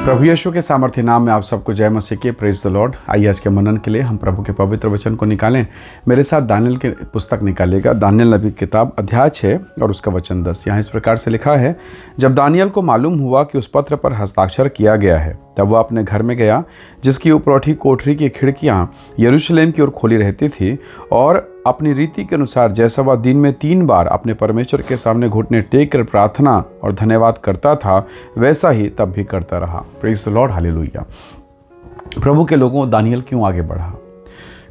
प्रभु यीशु के सामर्थ्य नाम में आप सबको जय मसीह की। Praise the Lord. आइए आज के मनन के लिए हम प्रभु के पवित्र वचन को निकालें। मेरे साथ दानियल की पुस्तक निकालेगा, दानियल नबी किताब अध्याय 6 और उसका वचन 10। यहाँ इस प्रकार से लिखा है, जब दानियल को मालूम हुआ कि उस पत्र पर हस्ताक्षर किया गया है, तब वह अपने घर में गया, जिसकी उपरौठी कोठरी की खिड़कियाँ यरूशलेम की ओर खोली रहती थी, और अपनी रीति के अनुसार जैसा वह दिन में 3 बार अपने परमेश्वर के सामने घुटने टेक कर प्रार्थना और धन्यवाद करता था, वैसा ही तब भी करता रहा। Praise the lord, hallelujah. प्रभु के लोगों, दानियल क्यों आगे बढ़ा?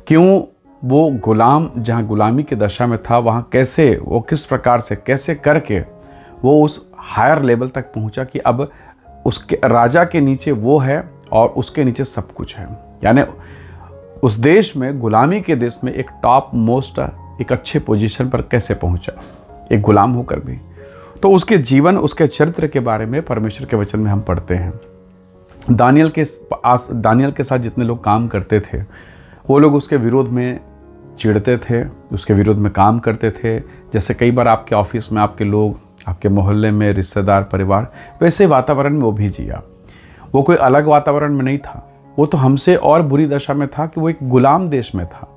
क्यों वो गुलाम, जहाँ गुलामी की दशा में था, वहाँ कैसे वो किस प्रकार से कैसे करके वो उस हायर लेवल तक पहुँचा कि अब उसके राजा के नीचे वो है और उसके नीचे सब कुछ है। यानी उस देश में, गुलामी के देश में एक टॉप मोस्ट, एक अच्छे पोजीशन पर कैसे पहुंचा, एक गुलाम होकर भी। तो उसके जीवन, उसके चरित्र के बारे में परमेश्वर के वचन में हम पढ़ते हैं। दानियल के साथ जितने लोग काम करते थे, वो लोग उसके विरोध में चिढ़ते थे, उसके विरोध में काम करते थे। जैसे कई बार आपके ऑफिस में आपके लोग, आपके मोहल्ले में रिश्तेदार, परिवार, वैसे वातावरण में वो भी जिया। वो कोई अलग वातावरण में नहीं था, वो तो हमसे और बुरी दशा में था कि वो एक गुलाम देश में था।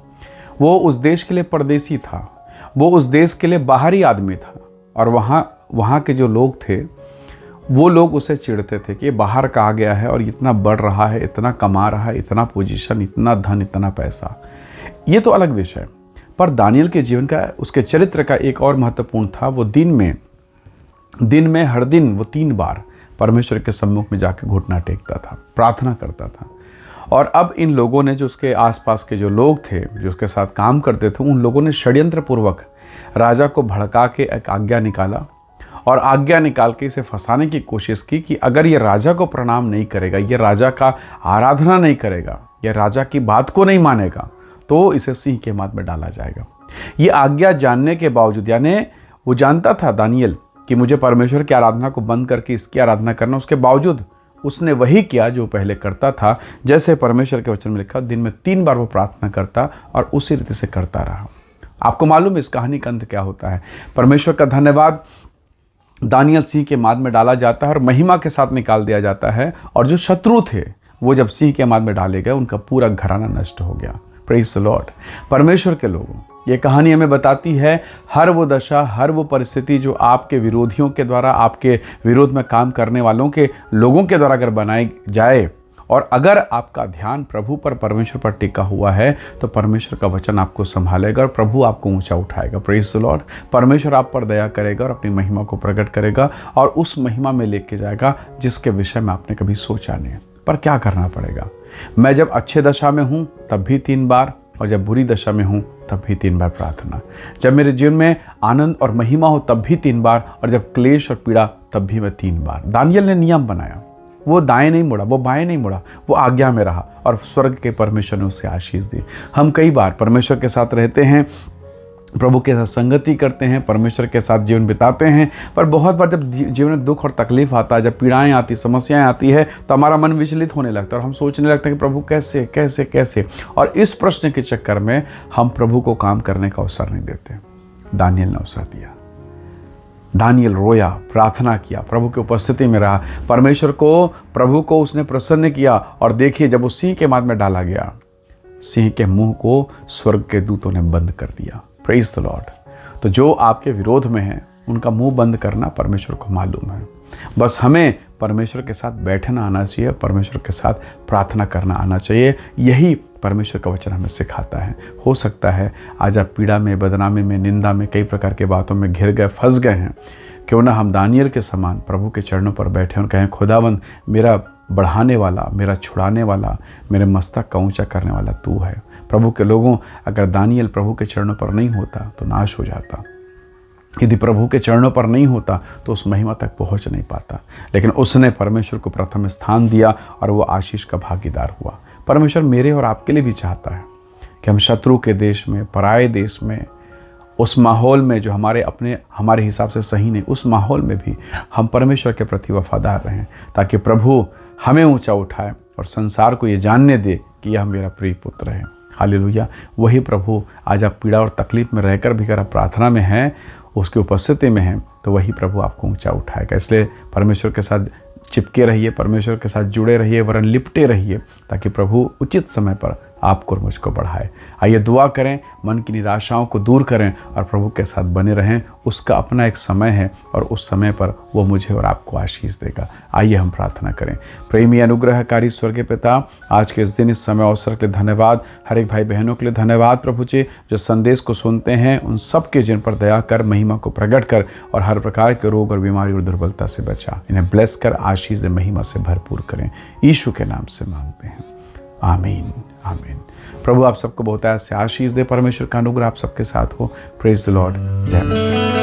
वो उस देश के लिए परदेसी था, वो उस देश के लिए बाहरी आदमी था। और वहाँ के जो लोग थे, वो लोग उसे चिढ़ते थे कि ये बाहर का आ गया है और इतना बढ़ रहा है, इतना कमा रहा है, इतना पोजीशन, इतना धन, इतना पैसा। ये तो अलग विषय है। पर दानियल के जीवन का, उसके चरित्र का एक और महत्वपूर्ण था, वो दिन में हर दिन वो 3 बार परमेश्वर के सम्मुख में जाके घुटना टेकता था, प्रार्थना करता था। और अब इन लोगों ने, जो उसके आसपास के जो लोग थे, जो उसके साथ काम करते थे, उन लोगों ने षड्यंत्र पूर्वक राजा को भड़का के एक आज्ञा निकाला, और आज्ञा निकाल के इसे फंसाने की कोशिश की कि अगर ये राजा को प्रणाम नहीं करेगा, ये राजा का आराधना नहीं करेगा, ये राजा की बात को नहीं मानेगा, तो इसे सिंह के माथ में डाला जाएगा। ये आज्ञा जानने के बावजूद, यानी वो जानता था दानियल कि मुझे परमेश्वर की आराधना को बंद करके इसकी आराधना करना, उसके बावजूद उसने वही किया जो पहले करता था। जैसे परमेश्वर के वचन में लिखा, दिन में 3 बार वो प्रार्थना करता और उसी रीति से करता रहा। आपको मालूम है इस कहानी का अंत क्या होता है? परमेश्वर का धन्यवाद, दानियल सिंह के माद में डाला जाता है और महिमा के साथ निकाल दिया जाता है। और जो शत्रु थे, वो जब सिंह के माद में डाले गए, उनका पूरा घराना नष्ट हो गया। Praise the Lord. परमेश्वर के लोगों, ये कहानी हमें बताती है, हर वो दशा, हर वो परिस्थिति जो आपके विरोधियों के द्वारा, आपके विरोध में काम करने वालों के लोगों के द्वारा अगर बनाई जाए, और अगर आपका ध्यान प्रभु पर, परमेश्वर पर टिका हुआ है, तो परमेश्वर का वचन आपको संभालेगा और प्रभु आपको ऊंचा उठाएगा। Praise the Lord. परमेश्वर आप पर दया करेगा और अपनी महिमा को प्रकट करेगा और उस महिमा में लेके जाएगा जिसके विषय में आपने कभी सोचा नहीं। पर क्या करना पड़ेगा? मैं जब अच्छे दशा में हूँ तब भी 3 बार, और जब बुरी दशा में हूँ तब भी 3 बार प्रार्थना। जब मेरे जीवन में आनंद और महिमा हो तब भी 3 बार, और जब क्लेश और पीड़ा तब भी मैं 3 बार। दानियल ने नियम बनाया, वो दाएं नहीं मुड़ा, वो बाएं नहीं मुड़ा, वो आज्ञा में रहा और स्वर्ग के परमेश्वर ने उसे आशीष दी। हम कई बार परमेश्वर के साथ रहते हैं, प्रभु के साथ संगति करते हैं, परमेश्वर के साथ जीवन बिताते हैं, पर बहुत बार जब जीवन में दुख और तकलीफ आता है, जब पीड़ाएं आती, समस्याएं आती है, तो हमारा मन विचलित होने लगता है और हम सोचने लगते हैं कि प्रभु कैसे कैसे कैसे। और इस प्रश्न के चक्कर में हम प्रभु को काम करने का अवसर नहीं देते। दानियल ने अवसर दिया। दानियल रोया, प्रार्थना किया, प्रभु की उपस्थिति में रहा, परमेश्वर को, प्रभु को उसने प्रसन्न किया। और देखिए, जब वो सिंह के माद में डाला गया, सिंह के मुंह को स्वर्ग के दूतों ने बंद कर दिया। Praise the Lord. तो जो आपके विरोध में हैं, उनका मुंह बंद करना परमेश्वर को मालूम है। बस हमें परमेश्वर के साथ बैठना आना चाहिए, परमेश्वर के साथ प्रार्थना करना आना चाहिए। यही परमेश्वर का वचन हमें सिखाता है। हो सकता है आज आप पीड़ा में, बदनामी में, निंदा में, कई प्रकार के बातों में घिर गए, फंस गए हैं। क्यों ना हम दानियल के समान प्रभु के चरणों पर बैठे और कहें, खुदावंद, मेरा बढ़ाने वाला, मेरा छुड़ाने वाला, मेरे मस्तक का ऊंचा करने वाला तू है। प्रभु के लोगों, अगर दानियल प्रभु के चरणों पर नहीं होता तो नाश हो जाता। यदि प्रभु के चरणों पर नहीं होता तो उस महिमा तक पहुंच नहीं पाता। लेकिन उसने परमेश्वर को प्रथम स्थान दिया और वो आशीष का भागीदार हुआ। परमेश्वर मेरे और आपके लिए भी चाहता है कि हम शत्रु के देश में, पराये देश में, उस माहौल में जो हमारे हिसाब से सही नहीं, उस माहौल में भी हम परमेश्वर के प्रति वफादार रहें, ताकि प्रभु हमें ऊंचा उठाए और संसार को ये जानने दे कि यह मेरा प्रिय पुत्र है। हालेलुया। वही प्रभु आज आप पीड़ा और तकलीफ में रहकर भी अगर आप प्रार्थना में हैं, उसकी उपस्थिति में हैं, तो वही प्रभु आपको ऊंचा उठाएगा। इसलिए परमेश्वर के साथ चिपके रहिए, परमेश्वर के साथ जुड़े रहिए, वरन लिपटे रहिए, ताकि प्रभु उचित समय पर आपको और मुझको बढ़ाए। आइए दुआ करें, मन की निराशाओं को दूर करें और प्रभु के साथ बने रहें। उसका अपना एक समय है और उस समय पर वो मुझे और आपको आशीष देगा। आइए हम प्रार्थना करें। प्रेमी अनुग्रहकारी स्वर्गीय पिता, आज के इस दिन, इस समय, अवसर के लिए धन्यवाद। हर एक भाई बहनों के लिए धन्यवाद प्रभु जी, जो संदेश को सुनते हैं, उन सब के जिन पर दया कर, महिमा को प्रकट कर और हर प्रकार के रोग और बीमारी और दुर्बलता से बचा। इन्हें ब्लेस कर, आशीष दे, महिमा से भरपूर करें। यीशु के नाम से मांगते हैं, आमीन आमीन। प्रभु आप सबको बहुत ऐसे आशीष दे। परमेश्वर का अनुग्रह आप सबके साथ हो। Praise the Lord. जय मसीह।